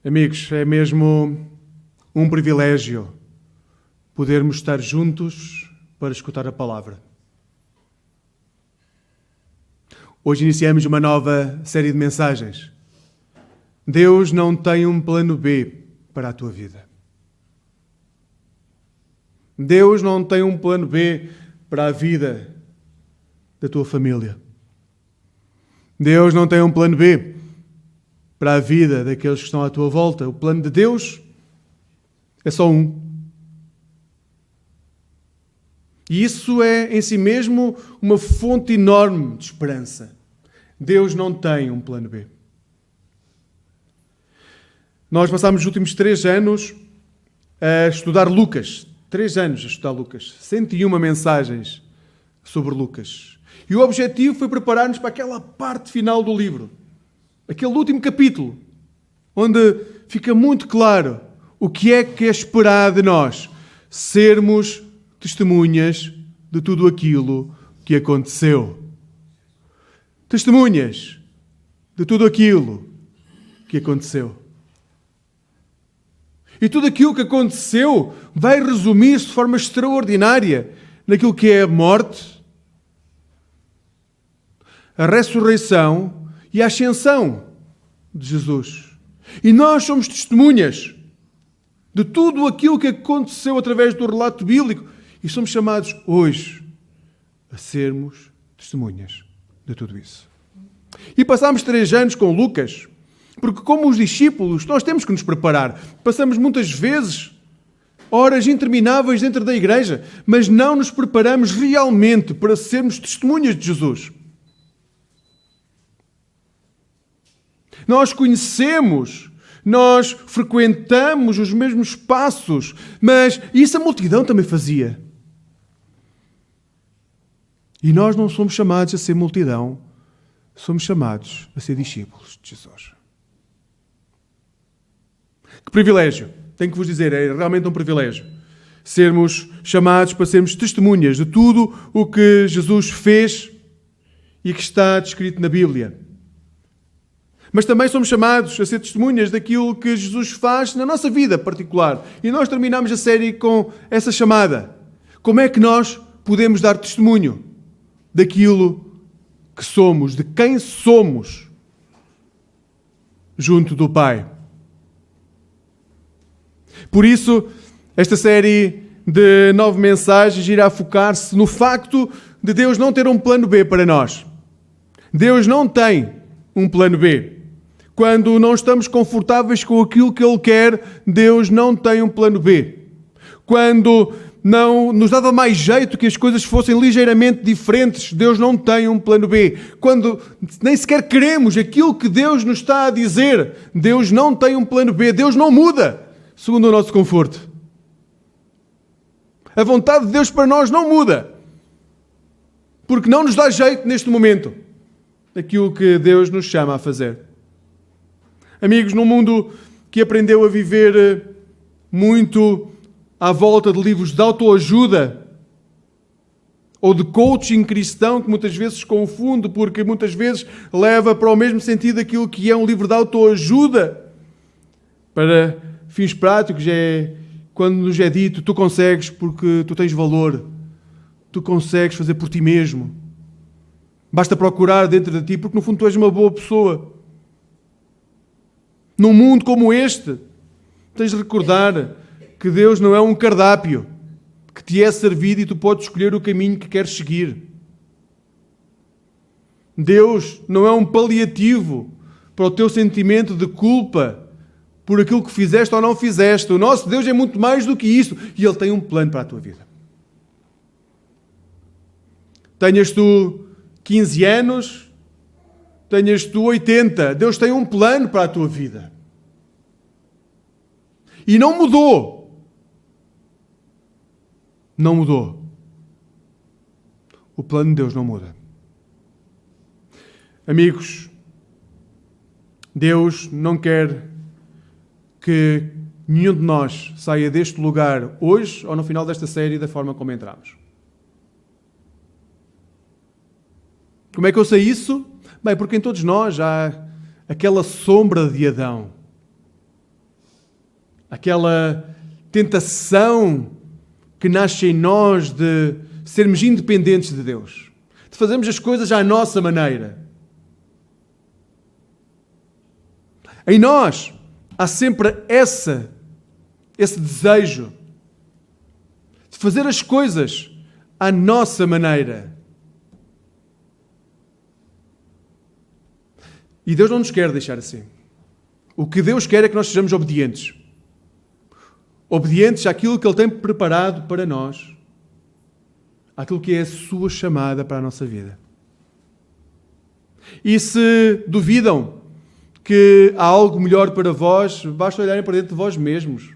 Amigos, é mesmo um privilégio podermos estar juntos para escutar a palavra. Hoje iniciamos uma nova série de mensagens. Deus não tem um plano B para a tua vida. Deus não tem um plano B para a vida da tua família. Deus não tem um plano B para a vida daqueles que estão à tua volta. O plano de Deus é só um. E isso é em si mesmo uma fonte enorme de esperança. Deus não tem um plano B. Nós passámos os últimos 3 anos a estudar Lucas. 3 anos a estudar Lucas. 101 mensagens sobre Lucas. E o objetivo foi preparar-nos para aquela parte final do livro. Aquele último capítulo, onde fica muito claro o que é esperado de nós. Sermos testemunhas de tudo aquilo que aconteceu. Testemunhas de tudo aquilo que aconteceu. E tudo aquilo que aconteceu vai resumir-se de forma extraordinária naquilo que é a morte, a ressurreição e a ascensão de Jesus. E nós somos testemunhas de tudo aquilo que aconteceu através do relato bíblico e somos chamados hoje a sermos testemunhas de tudo isso. E passámos 3 anos com Lucas, porque como os discípulos nós temos que nos preparar. Passamos muitas vezes horas intermináveis dentro da igreja, mas não nos preparamos realmente para sermos testemunhas de Jesus. Nós conhecemos, nós frequentamos os mesmos espaços, mas isso a multidão também fazia. E nós não somos chamados a ser multidão, somos chamados a ser discípulos de Jesus. Que privilégio! Tenho que vos dizer, é realmente um privilégio sermos chamados para sermos testemunhas de tudo o que Jesus fez e que está descrito na Bíblia. Mas também somos chamados a ser testemunhas daquilo que Jesus faz na nossa vida particular. E nós terminamos a série com essa chamada. Como é que nós podemos dar testemunho daquilo que somos, de quem somos, junto do Pai? Por isso, esta série de 9 mensagens irá focar-se no facto de Deus não ter um plano B para nós. Deus não tem um plano B. Quando não estamos confortáveis com aquilo que Ele quer, Deus não tem um plano B. Quando não nos dava mais jeito que as coisas fossem ligeiramente diferentes, Deus não tem um plano B. Quando nem sequer queremos aquilo que Deus nos está a dizer, Deus não tem um plano B. Deus não muda segundo o nosso conforto. A vontade de Deus para nós não muda, porque não nos dá jeito neste momento aquilo que Deus nos chama a fazer. Amigos, num mundo que aprendeu a viver muito à volta de livros de autoajuda ou de coaching cristão, que muitas vezes confunde, porque muitas vezes leva para o mesmo sentido aquilo que é um livro de autoajuda. Para fins práticos é quando nos é dito, tu consegues porque tu tens valor, tu consegues fazer por ti mesmo. Basta procurar dentro de ti, porque no fundo tu és uma boa pessoa. Num mundo como este, tens de recordar que Deus não é um cardápio que te é servido e tu podes escolher o caminho que queres seguir. Deus não é um paliativo para o teu sentimento de culpa por aquilo que fizeste ou não fizeste. O nosso Deus é muito mais do que isso e Ele tem um plano para a tua vida. Tenhas tu 15 anos, tenhas tu 80, Deus tem um plano para a tua vida. E não mudou. Não mudou. O plano de Deus não muda. Amigos, Deus não quer que nenhum de nós saia deste lugar hoje ou no final desta série da forma como entramos. Como é que eu sei isso? Bem, porque em todos nós há aquela sombra de Adão. aquela tentação que nasce em nós de sermos independentes de Deus, de fazermos as coisas à nossa maneira. Em nós há sempre esse desejo de fazer as coisas à nossa maneira. E Deus não nos quer deixar assim. O que Deus quer é que nós sejamos obedientes. Obedientes àquilo que Ele tem preparado para nós, àquilo que é a sua chamada para a nossa vida. E se duvidam que há algo melhor para vós, basta olharem para dentro de vós mesmos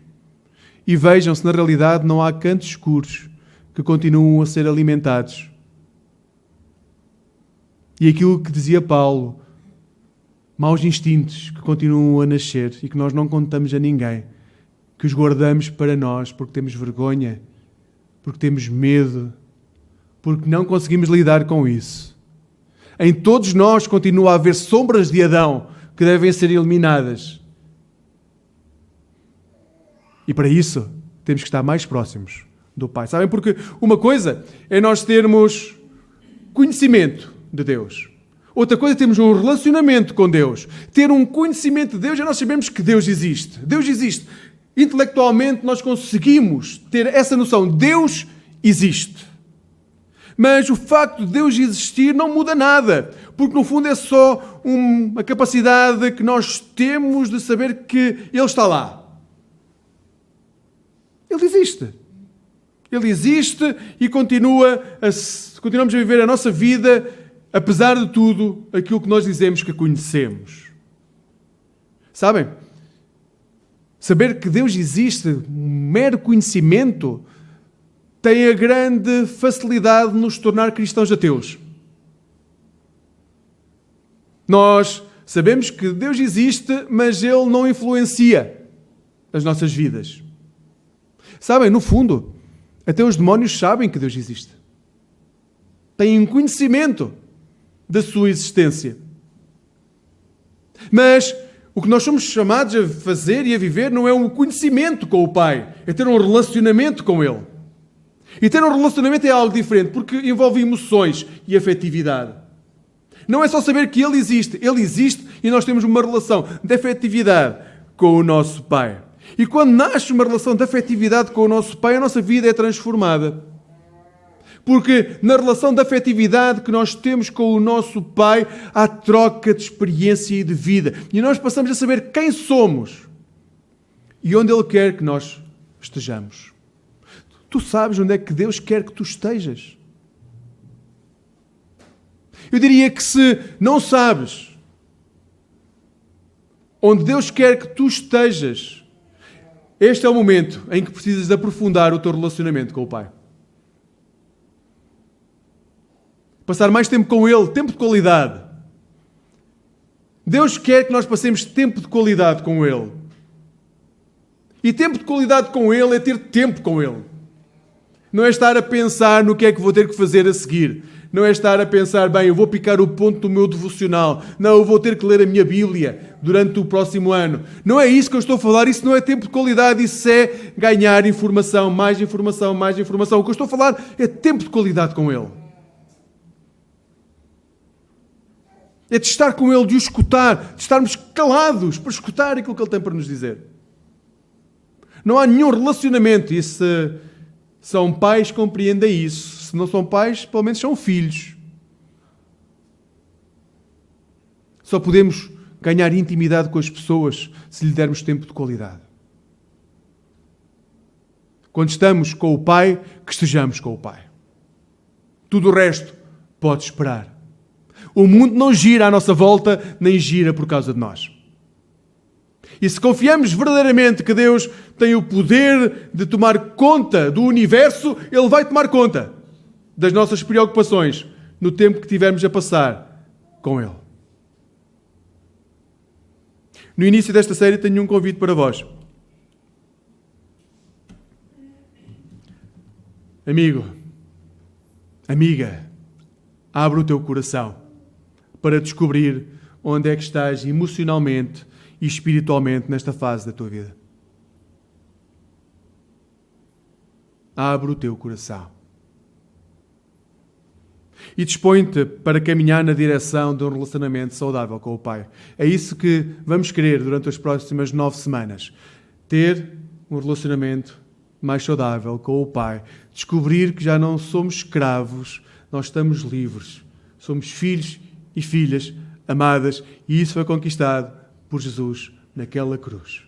e vejam se na realidade não há cantos escuros que continuam a ser alimentados. E aquilo que dizia Paulo, maus instintos que continuam a nascer e que nós não contamos a ninguém, que os guardamos para nós porque temos vergonha, porque temos medo, porque não conseguimos lidar com isso. Em todos nós continua a haver sombras de Adão que devem ser eliminadas. E para isso temos que estar mais próximos do Pai. Sabem? Porque uma coisa é nós termos conhecimento de Deus. Outra coisa é termos um relacionamento com Deus. Ter um conhecimento de Deus é nós sabemos que Deus existe. Deus existe. Intelectualmente nós conseguimos ter essa noção. Deus existe. Mas o facto de Deus existir não muda nada. Porque no fundo é só uma capacidade que nós temos de saber que Ele está lá. Ele existe. Ele existe e continuamos a viver a nossa vida, apesar de tudo, aquilo que nós dizemos que conhecemos. Sabem? Saber que Deus existe, um mero conhecimento, tem a grande facilidade de nos tornar cristãos ateus. Nós sabemos que Deus existe, mas Ele não influencia as nossas vidas. Sabem, no fundo, até os demónios sabem que Deus existe. Têm um conhecimento da sua existência. Mas o que nós somos chamados a fazer e a viver não é um conhecimento com o Pai, é ter um relacionamento com Ele. E ter um relacionamento é algo diferente, porque envolve emoções e afetividade. Não é só saber que Ele existe e nós temos uma relação de afetividade com o nosso Pai. E quando nasce uma relação de afetividade com o nosso Pai, a nossa vida é transformada. Porque na relação de afetividade que nós temos com o nosso Pai, há troca de experiência e de vida. E nós passamos a saber quem somos e onde Ele quer que nós estejamos. Tu sabes onde é que Deus quer que tu estejas? Eu diria que se não sabes onde Deus quer que tu estejas, este é o momento em que precisas de aprofundar o teu relacionamento com o Pai. Passar mais tempo com Ele, tempo de qualidade. Deus quer que nós passemos tempo de qualidade com Ele. E tempo de qualidade com Ele é ter tempo com Ele. Não é estar a pensar no que é que vou ter que fazer a seguir. Não é estar a pensar, bem, eu vou picar o ponto do meu devocional. Não, eu vou ter que ler a minha Bíblia durante o próximo ano. Não é isso que eu estou a falar. Isso não é tempo de qualidade. Isso é ganhar informação, mais informação, mais informação. O que eu estou a falar é tempo de qualidade com Ele. É de estar com Ele, de o escutar, de estarmos calados para escutar aquilo que Ele tem para nos dizer. Não há nenhum relacionamento. E se são pais, compreendem isso. Se não são pais, pelo menos são filhos. Só podemos ganhar intimidade com as pessoas se lhe dermos tempo de qualidade. Quando estamos com o Pai, que estejamos com o Pai. Tudo o resto pode esperar. O mundo não gira à nossa volta, nem gira por causa de nós. E se confiamos verdadeiramente que Deus tem o poder de tomar conta do universo, Ele vai tomar conta das nossas preocupações no tempo que tivermos a passar com Ele. No início desta série tenho um convite para vós. Amigo, amiga, abre o teu coração para descobrir onde é que estás emocionalmente e espiritualmente nesta fase da tua vida. Abre o teu coração. E dispõe-te para caminhar na direção de um relacionamento saudável com o Pai. É isso que vamos querer durante as próximas 9 semanas. Ter um relacionamento mais saudável com o Pai. Descobrir que já não somos escravos, nós estamos livres. Somos filhos e filhas amadas. E isso foi conquistado por Jesus naquela cruz.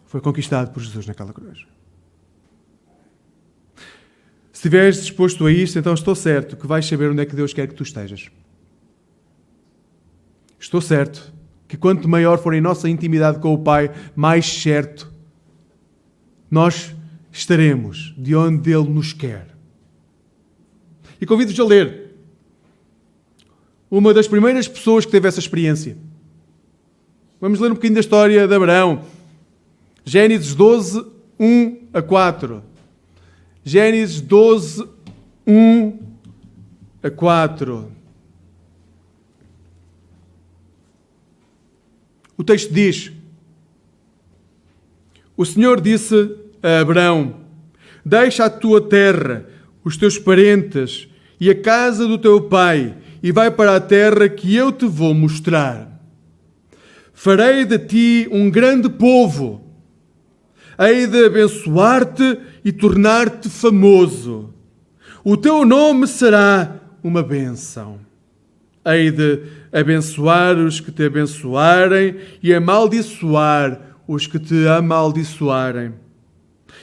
Foi conquistado por Jesus naquela cruz. Se estiveres disposto a isto, então estou certo que vais saber onde é que Deus quer que tu estejas. Estou certo que quanto maior for a nossa intimidade com o Pai, mais certo nós estaremos de onde Ele nos quer. E convido-vos a ler uma das primeiras pessoas que teve essa experiência. Vamos ler um bocadinho da história de Abraão. Gênesis 12, 1 a 4. Gênesis 12, 1 a 4. O texto diz: O Senhor disse a Abraão: Deixa a tua terra, os teus parentes e a casa do teu pai, e vai para a terra que eu te vou mostrar. Farei de ti um grande povo. Hei de abençoar-te e tornar-te famoso. O teu nome será uma bênção. Hei de abençoar os que te abençoarem e amaldiçoar os que te amaldiçoarem.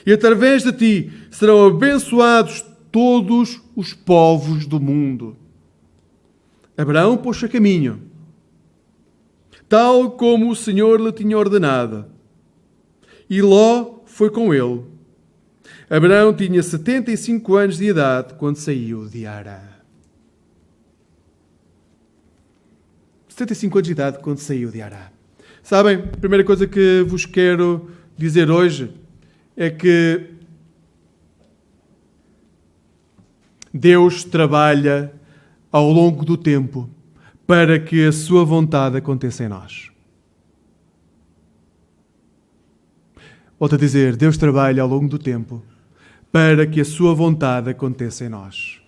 E através de ti serão abençoados todos os povos do mundo. Abraão pôs-se a caminho, tal como o Senhor lhe tinha ordenado. E Ló foi com ele. Abraão tinha 75 anos de idade quando saiu de Harã. 75 anos de idade quando saiu de Harã. Sabem, a primeira coisa que vos quero dizer hoje é que Deus trabalha ao longo do tempo para que a sua vontade aconteça em nós. Volto a dizer, Deus trabalha ao longo do tempo para que a sua vontade aconteça em nós.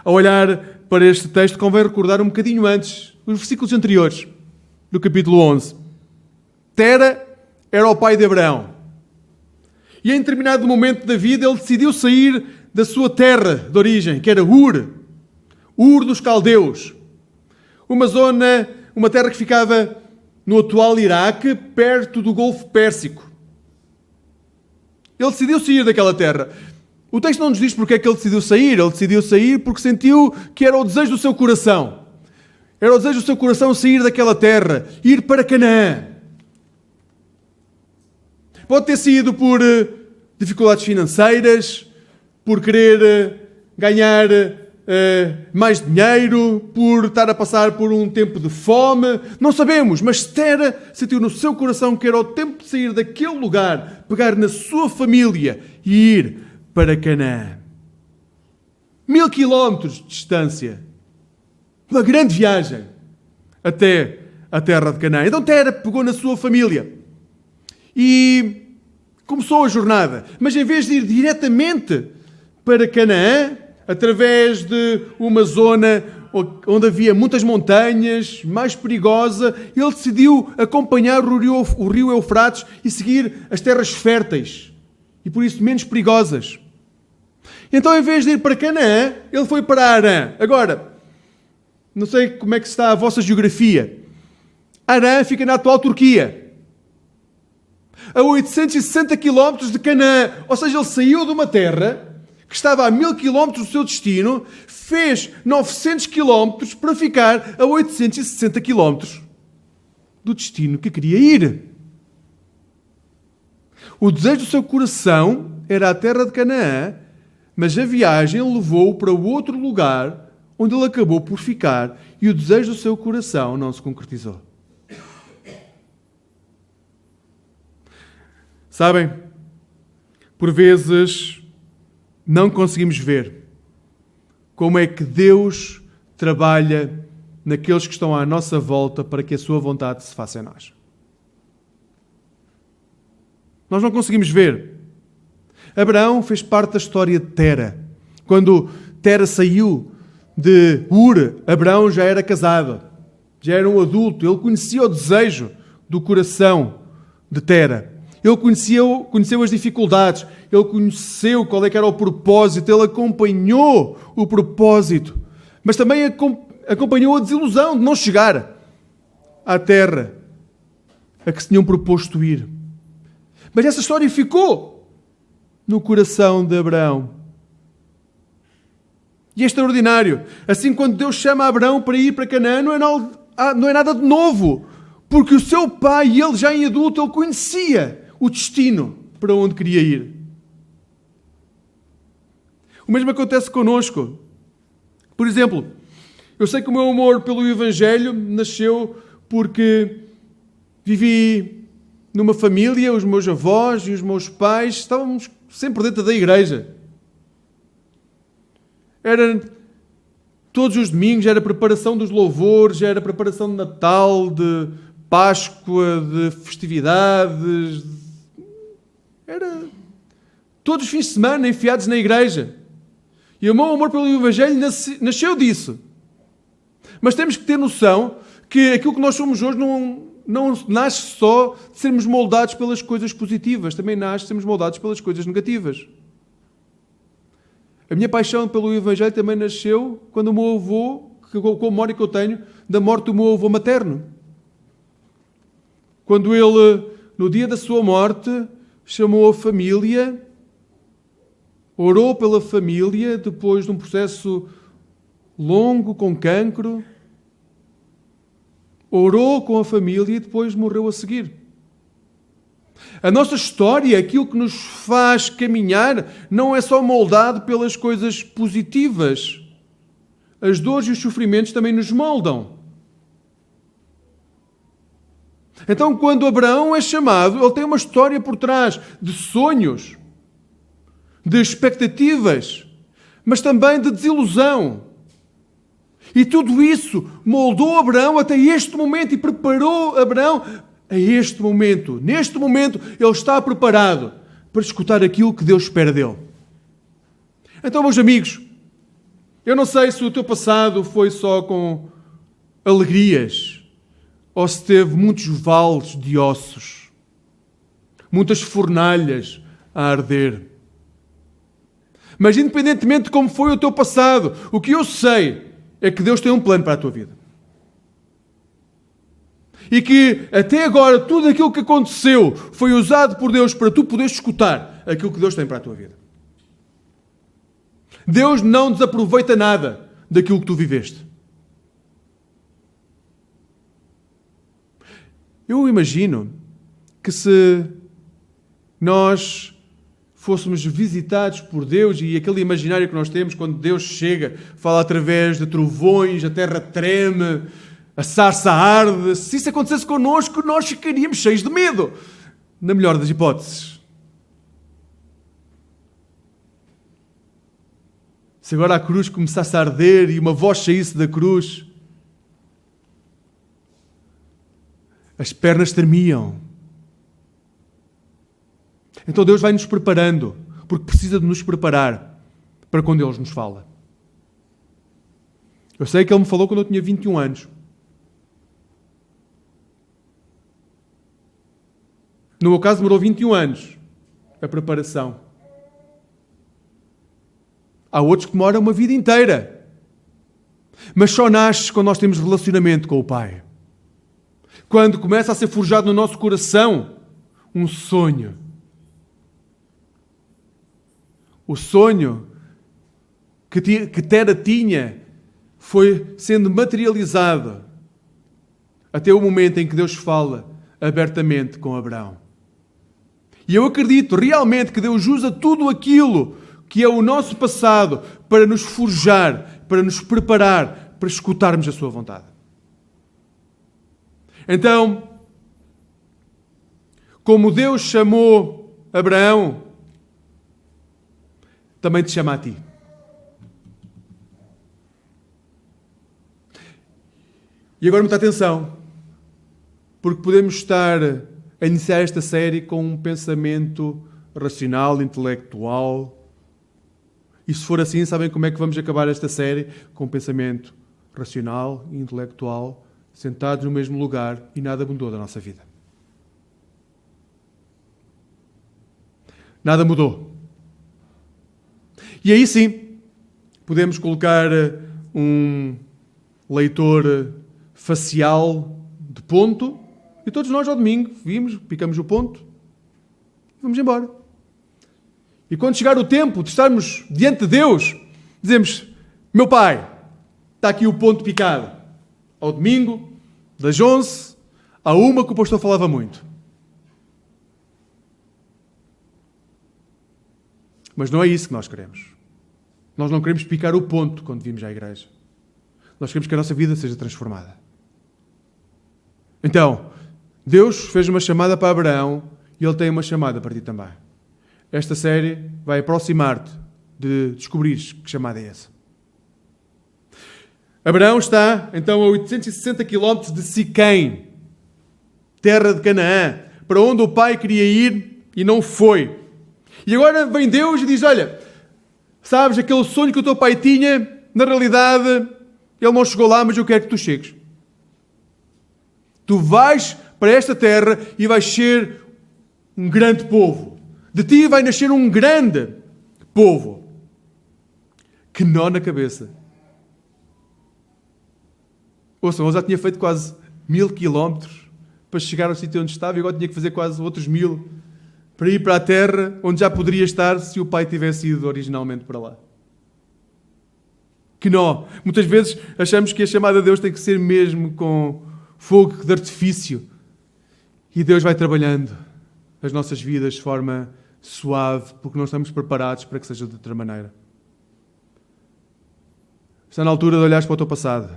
Ao olhar para este texto, convém recordar um bocadinho antes, os versículos anteriores, do capítulo 11. Tera era o pai de Abraão. E em determinado momento da vida, ele decidiu sair da sua terra de origem, que era Ur dos Caldeus. Uma terra que ficava no atual Iraque, perto do Golfo Pérsico. Ele decidiu sair daquela terra. O texto não nos diz porque é que ele decidiu sair. Ele decidiu sair porque sentiu que era o desejo do seu coração. Era o desejo do seu coração sair daquela terra, ir para Canaã. Pode ter sido por dificuldades financeiras, por querer ganhar mais dinheiro, por estar a passar por um tempo de fome. Não sabemos, mas Tera sentiu no seu coração que era o tempo de sair daquele lugar, pegar na sua família e ir para Canaã. 1000 quilómetros de distância. Uma grande viagem até a terra de Canaã. Então Tera pegou na sua família e começou a jornada. Mas em vez de ir diretamente para Canaã, através de uma zona onde havia muitas montanhas, mais perigosa, ele decidiu acompanhar o rio Eufrates e seguir as terras férteis e por isso menos perigosas. Então, em vez de ir para Canaã, ele foi para Harã. Agora, não sei como é que está a vossa geografia. Harã fica na atual Turquia, a 860 quilómetros de Canaã. Ou seja, ele saiu de uma terra que estava a 1000 quilómetros do seu destino, fez 900 quilómetros para ficar a 860 quilómetros do destino que queria ir. O desejo do seu coração era a terra de Canaã, mas a viagem levou-o para outro lugar, onde ele acabou por ficar, e o desejo do seu coração não se concretizou. Sabem, por vezes não conseguimos ver como é que Deus trabalha naqueles que estão à nossa volta para que a sua vontade se faça em nós. Nós não conseguimos ver. Abraão fez parte da história de Tera. Quando Tera saiu de Ur, Abraão já era casado, já era um adulto. Ele conhecia o desejo do coração de Tera. Ele conheceu as dificuldades, ele conheceu qual é que era o propósito, ele acompanhou o propósito, mas também acompanhou a desilusão de não chegar à terra a que se tinham proposto ir. Mas essa história ficou no coração de Abraão. E é extraordinário. Assim, quando Deus chama Abraão para ir para Canaã, não é nada de novo, porque o seu pai, e ele já em adulto, ele conhecia o destino para onde queria ir. O mesmo acontece connosco. Por exemplo, eu sei que o meu amor pelo Evangelho nasceu porque vivi numa família, os meus avós e os meus pais estávamos sempre dentro da igreja. Era todos os domingos, era preparação dos louvores, era preparação de Natal, de Páscoa, de festividades. Era todos os fins de semana enfiados na igreja. E o meu amor pelo Evangelho nasceu disso. Mas temos que ter noção que aquilo que nós somos hoje não nasce só de sermos moldados pelas coisas positivas, também nasce de sermos moldados pelas coisas negativas. A minha paixão pelo Evangelho também nasceu quando o meu avô, com a memória que eu tenho, da morte do meu avô materno. Quando ele, no dia da sua morte, chamou a família, orou pela família, depois de um processo longo com cancro, orou com a família e depois morreu a seguir. A nossa história, aquilo que nos faz caminhar, não é só moldado pelas coisas positivas. As dores e os sofrimentos também nos moldam. Então, quando Abraão é chamado, ele tem uma história por trás de sonhos, de expectativas, mas também de desilusão. E tudo isso moldou Abraão até este momento e preparou Abraão a este momento. Neste momento, ele está preparado para escutar aquilo que Deus espera dele. Então, meus amigos, eu não sei se o teu passado foi só com alegrias ou se teve muitos vales de ossos, muitas fornalhas a arder. Mas independentemente de como foi o teu passado, o que eu sei é que Deus tem um plano para a tua vida. E que até agora tudo aquilo que aconteceu foi usado por Deus para tu poderes escutar aquilo que Deus tem para a tua vida. Deus não desaproveita nada daquilo que tu viveste. Eu imagino que se nós fôssemos visitados por Deus e aquele imaginário que nós temos quando Deus chega, fala através de trovões, a terra treme, a sarça arde, se isso acontecesse connosco, nós ficaríamos cheios de medo, na melhor das hipóteses. Se agora a cruz começasse a arder e uma voz saísse da cruz, as pernas tremiam. Então Deus vai nos preparando, porque precisa de nos preparar para quando Ele nos fala. Eu sei que Ele me falou quando eu tinha 21 anos. No meu caso demorou 21 anos a preparação. Há outros que demoram uma vida inteira. Mas só nasce quando nós temos relacionamento com o Pai. Quando começa a ser forjado no nosso coração um sonho. O sonho que Tera tinha foi sendo materializado até o momento em que Deus fala abertamente com Abraão. E eu acredito realmente que Deus usa tudo aquilo que é o nosso passado para nos forjar, para nos preparar, para escutarmos a sua vontade. Então, como Deus chamou Abraão, também te chama a ti. E agora muita atenção, porque podemos estar a iniciar esta série com um pensamento racional, intelectual. E se for assim, sabem como é que vamos acabar esta série? Com um pensamento racional e intelectual, sentados no mesmo lugar, e nada mudou da nossa vida. Nada mudou. E aí sim, podemos colocar um leitor facial de ponto, e todos nós ao domingo vimos, picamos o ponto e vamos embora. E quando chegar o tempo de estarmos diante de Deus, dizemos: meu Pai, está aqui o ponto picado. Ao domingo, das 11 à 1, que o pastor falava muito. Mas não é isso que nós queremos. Nós não queremos picar o ponto quando vimos à igreja. Nós queremos que a nossa vida seja transformada. Então, Deus fez uma chamada para Abraão e Ele tem uma chamada para ti também. Esta série vai aproximar-te de descobrires que chamada é essa. Abraão está, então, a 860 km de Siquém, terra de Canaã, para onde o pai queria ir e não foi. E agora vem Deus e diz: olha, sabes, aquele sonho que o teu pai tinha, na realidade, ele não chegou lá, mas eu quero que tu chegues. Tu vais para esta terra e vais ser um grande povo. De ti vai nascer um grande povo. Que nó na cabeça. Ouçam, eu já tinha feito quase 1000 quilómetros para chegar ao sítio onde estava e agora tinha que fazer quase outros 1000 para ir para a terra onde já poderia estar se o pai tivesse ido originalmente para lá. Que nó. Muitas vezes achamos que a chamada de Deus tem que ser mesmo com fogo de artifício. E Deus vai trabalhando as nossas vidas de forma suave, porque não estamos preparados para que seja de outra maneira. Está na altura de olhares para o teu passado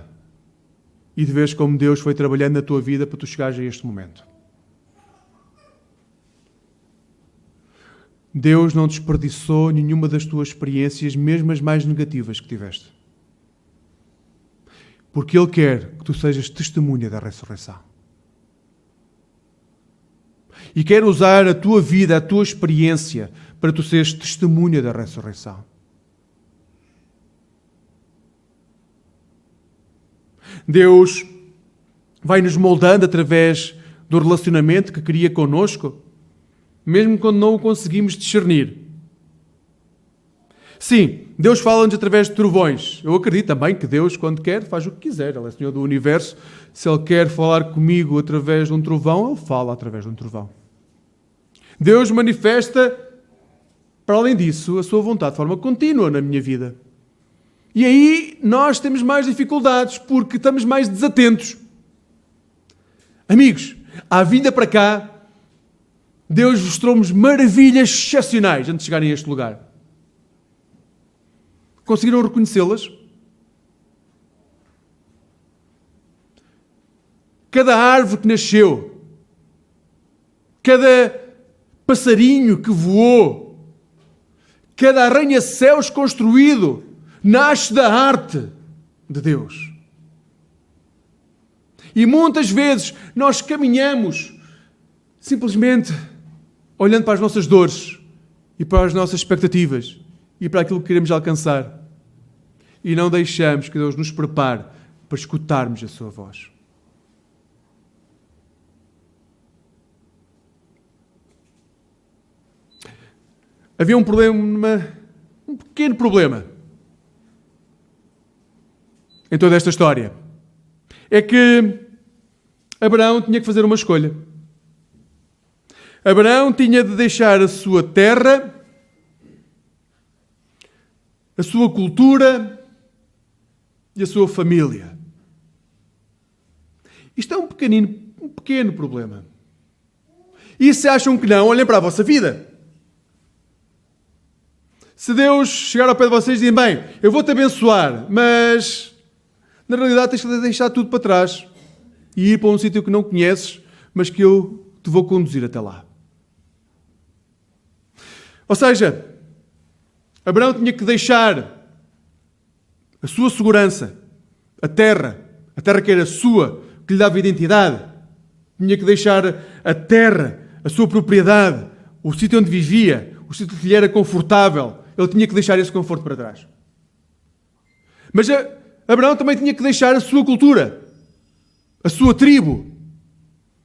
e de veres como Deus foi trabalhando na tua vida para tu chegares a este momento. Deus não desperdiçou nenhuma das tuas experiências, mesmo as mais negativas que tiveste. Porque Ele quer que tu sejas testemunha da ressurreição. E quer usar a tua vida, a tua experiência, para tu seres testemunha da ressurreição. Deus vai nos moldando através do relacionamento que cria connosco, mesmo quando não o conseguimos discernir. Sim, Deus fala-nos através de trovões. Eu acredito também que Deus, quando quer, faz o que quiser. Ele é Senhor do Universo. Se Ele quer falar comigo através de um trovão, Ele fala através de um trovão. Deus manifesta, para além disso, a sua vontade de forma contínua na minha vida. E aí nós temos mais dificuldades, porque estamos mais desatentos. Amigos, à vinda para cá, Deus mostrou-nos maravilhas excepcionais antes de chegarem a este lugar. Conseguiram reconhecê-las? Cada árvore que nasceu, cada passarinho que voou, cada arranha-céus construído, nasce da arte de Deus. E muitas vezes nós caminhamos simplesmente olhando para as nossas dores e para as nossas expectativas e para aquilo que queremos alcançar. E não deixamos que Deus nos prepare para escutarmos a sua voz. Havia um pequeno problema em toda esta história. É que Abraão tinha que fazer uma escolha. Abraão tinha de deixar a sua terra, a sua cultura e a sua família. Isto é um pequeno problema. E se acham que não, olhem para a vossa vida. Se Deus chegar ao pé de vocês e dizer: bem, eu vou-te abençoar, mas na realidade tens de deixar tudo para trás e ir para um sítio que não conheces, mas que eu te vou conduzir até lá. Ou seja, Abraão tinha que deixar a sua segurança, a terra que era sua, que lhe dava identidade. Tinha que deixar a terra, a sua propriedade, o sítio onde vivia, o sítio que lhe era confortável. Ele tinha que deixar esse conforto para trás. Mas Abraão também tinha que deixar a sua cultura, a sua tribo.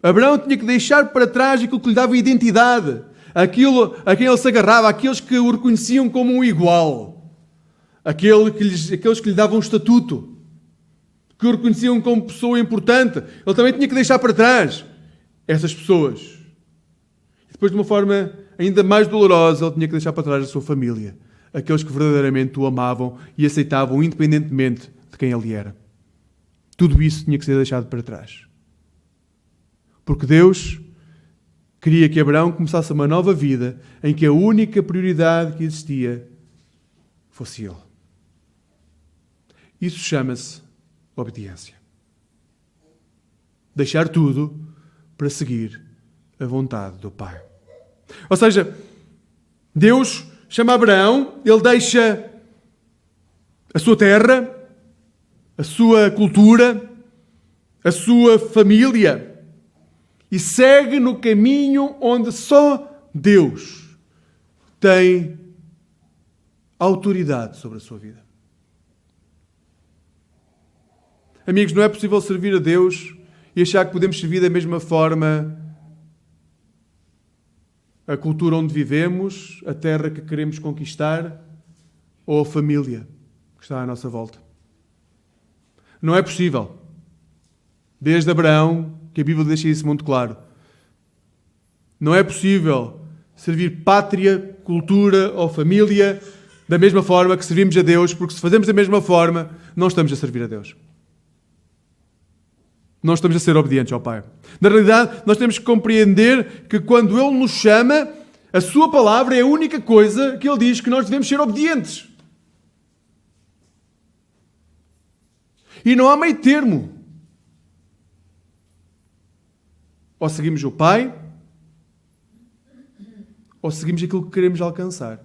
Abraão tinha que deixar para trás aquilo que lhe dava identidade, aquilo a quem ele se agarrava, aqueles que o reconheciam como um igual, aqueles que lhe davam um estatuto, que o reconheciam como pessoa importante. Ele também tinha que deixar para trás essas pessoas. E depois, de uma forma ainda mais dolorosa, ele tinha que deixar para trás a sua família, aqueles que verdadeiramente o amavam e aceitavam independentemente de quem ele era. Tudo isso tinha que ser deixado para trás. Porque Deus queria que Abraão começasse uma nova vida em que a única prioridade que existia fosse ele. Isso chama-se obediência. Deixar tudo para seguir a vontade do Pai. Ou seja, Deus chama Abraão, ele deixa a sua terra, a sua cultura, a sua família e segue no caminho onde só Deus tem autoridade sobre a sua vida. Amigos, não é possível servir a Deus e achar que podemos servir da mesma forma a cultura onde vivemos, a terra que queremos conquistar ou a família que está à nossa volta. Não é possível. Desde Abraão, que a Bíblia deixa isso muito claro. Não é possível servir pátria, cultura ou família da mesma forma que servimos a Deus, porque se fazemos da mesma forma, não estamos a servir a Deus. Não estamos a ser obedientes ao Pai. Na realidade, nós temos que compreender que quando Ele nos chama, a Sua palavra é a única coisa que Ele diz que nós devemos ser obedientes. E não há meio termo. Ou seguimos o Pai, ou seguimos aquilo que queremos alcançar.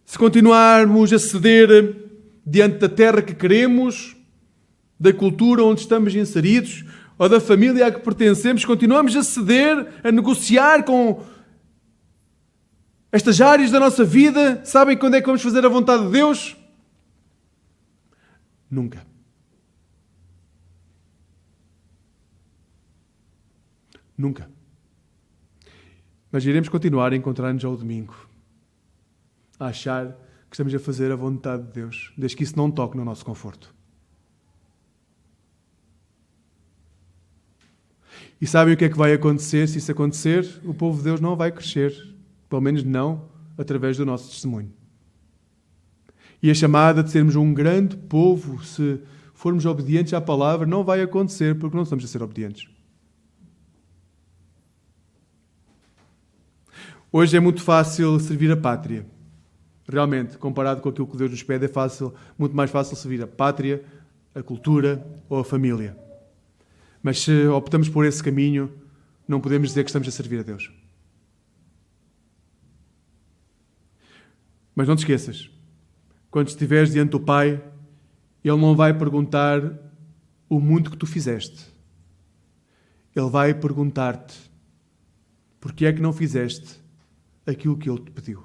Se continuarmos a ceder diante da terra que queremos, da cultura onde estamos inseridos, ou da família a que pertencemos, continuamos a ceder, a negociar com estas áreas da nossa vida. Sabem quando é que vamos fazer a vontade de Deus? Nunca. Nunca. Mas iremos continuar a encontrar-nos ao domingo, a achar que estamos a fazer a vontade de Deus, desde que isso não toque no nosso conforto. E sabem o que é que vai acontecer? Se isso acontecer, o povo de Deus não vai crescer. Pelo menos não através do nosso testemunho. E a chamada de sermos um grande povo, se formos obedientes à palavra, não vai acontecer porque não estamos a ser obedientes. Hoje é muito fácil servir a pátria. Realmente, comparado com aquilo que Deus nos pede, é muito mais fácil servir a pátria, a cultura ou a família. Mas se optamos por esse caminho, não podemos dizer que estamos a servir a Deus. Mas não te esqueças, quando estiveres diante do Pai, Ele não vai perguntar o muito que tu fizeste. Ele vai perguntar-te porque é que não fizeste aquilo que Ele te pediu.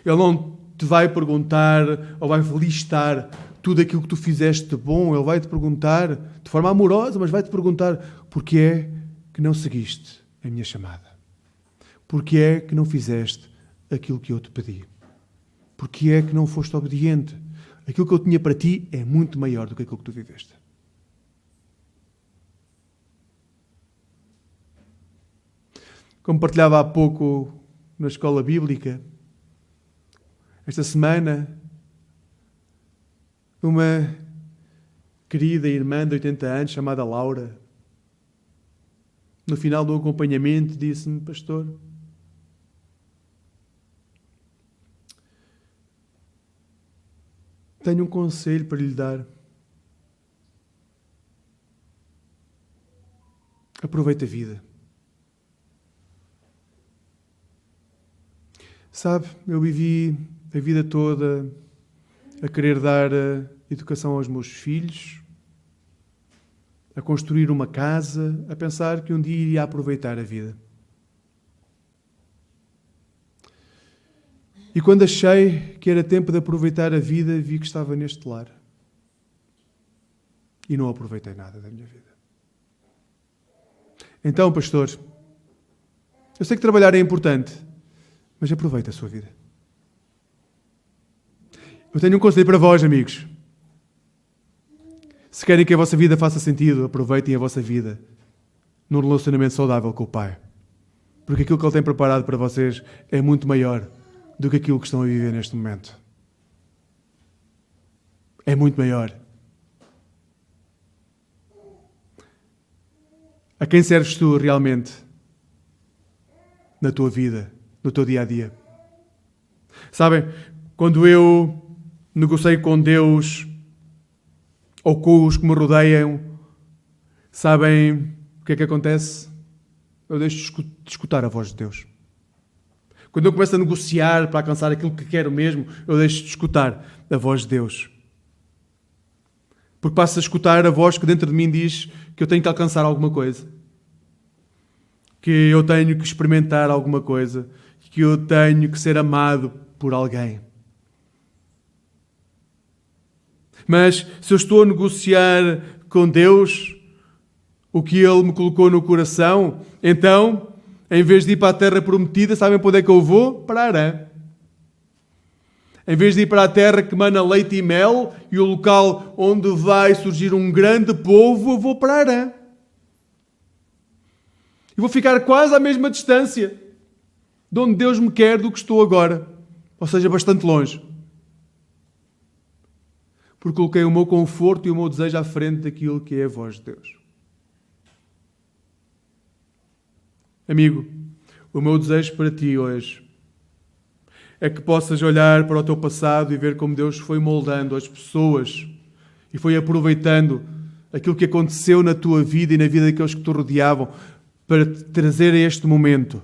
Ele não te vai perguntar ou vai listar tudo aquilo que tu fizeste de bom. Ele vai te perguntar, de forma amorosa, mas vai te perguntar porque é que não seguiste a minha chamada? Porque é que não fizeste aquilo que eu te pedi? Porque é que não foste obediente? Aquilo que eu tinha para ti é muito maior do que aquilo que tu viveste. Como partilhava há pouco na escola bíblica, esta semana, uma querida irmã de 80 anos, chamada Laura, no final do acompanhamento, disse-me: pastor, tenho um conselho para lhe dar. Aproveita a vida. Sabe, eu vivi a vida toda a querer dar educação aos meus filhos, a construir uma casa, a pensar que um dia iria aproveitar a vida. E quando achei que era tempo de aproveitar a vida, vi que estava neste lar. E não aproveitei nada da minha vida. Então, pastor, eu sei que trabalhar é importante, mas aproveita a sua vida. Eu tenho um conselho para vós, amigos. Se querem que a vossa vida faça sentido, aproveitem a vossa vida num relacionamento saudável com o Pai. Porque aquilo que Ele tem preparado para vocês é muito maior do que aquilo que estão a viver neste momento. É muito maior. A quem serves tu realmente na tua vida, no teu dia-a-dia? Sabem, quando eu negocio com Deus ou com os que me rodeiam, sabem o que é que acontece? Eu deixo de escutar a voz de Deus. Quando eu começo a negociar para alcançar aquilo que quero mesmo, eu deixo de escutar a voz de Deus. Porque passo a escutar a voz que dentro de mim diz que eu tenho que alcançar alguma coisa. Que eu tenho que experimentar alguma coisa. Que eu tenho que ser amado por alguém. Mas se eu estou a negociar com Deus o que Ele me colocou no coração, então, em vez de ir para a terra prometida, sabem para onde é que eu vou? Para Harã. Em vez de ir para a terra que mana leite e mel e o local onde vai surgir um grande povo, eu vou para Harã. E vou ficar quase à mesma distância de onde Deus me quer do que estou agora. Ou seja, bastante longe. Porque coloquei o meu conforto e o meu desejo à frente daquilo que é a voz de Deus. Amigo, o meu desejo para ti hoje é que possas olhar para o teu passado e ver como Deus foi moldando as pessoas e foi aproveitando aquilo que aconteceu na tua vida e na vida daqueles que te rodeavam para te trazer a este momento,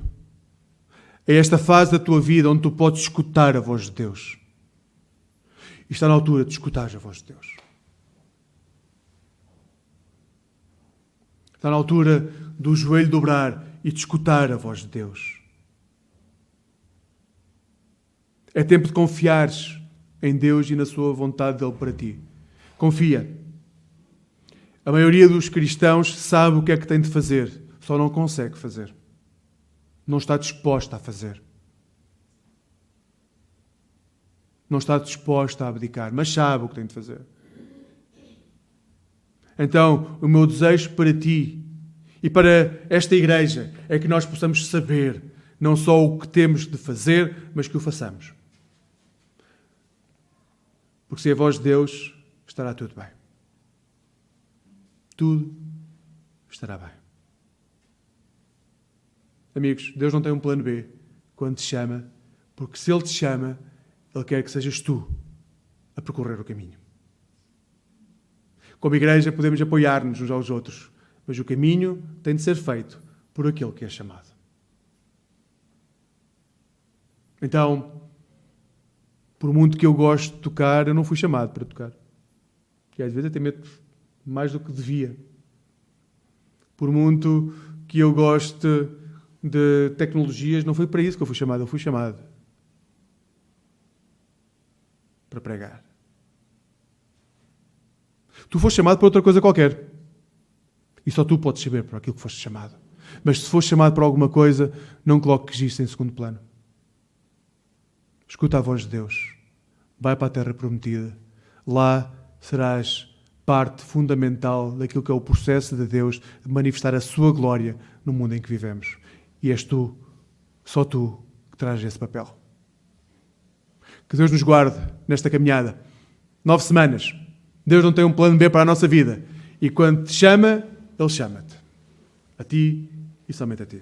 a esta fase da tua vida onde tu podes escutar a voz de Deus. E está na altura de escutares a voz de Deus. Está na altura do joelho dobrar e de escutar a voz de Deus. É tempo de confiares em Deus e na sua vontade dele para ti. Confia. A maioria dos cristãos sabe o que é que tem de fazer, só não consegue fazer. Não está disposta a fazer. Não está disposta a abdicar, mas sabe o que tem de fazer. Então, o meu desejo para ti e para esta igreja é que nós possamos saber não só o que temos de fazer, mas que o façamos. Porque se a voz de Deus, estará tudo bem. Tudo estará bem. Amigos, Deus não tem um plano B quando te chama, porque se Ele te chama, Ele quer que sejas tu a percorrer o caminho. Como igreja podemos apoiar-nos uns aos outros, mas o caminho tem de ser feito por aquele que é chamado. Então, por muito que eu gosto de tocar, eu não fui chamado para tocar. E às vezes até meto mais do que devia. Por muito que eu goste de tecnologias, não foi para isso que eu fui chamado. Eu fui chamado para pregar. Tu foste chamado para outra coisa qualquer. E só tu podes saber para aquilo que foste chamado. Mas se foste chamado para alguma coisa, não coloques isso em segundo plano. Escuta a voz de Deus. Vai para a terra prometida. Lá serás parte fundamental daquilo que é o processo de Deus de manifestar a sua glória no mundo em que vivemos. E és tu, só tu, que trazes esse papel. Que Deus nos guarde nesta caminhada. 9 semanas. Deus não tem um plano B para a nossa vida. E quando te chama, Ele chama-te. A ti e somente a ti.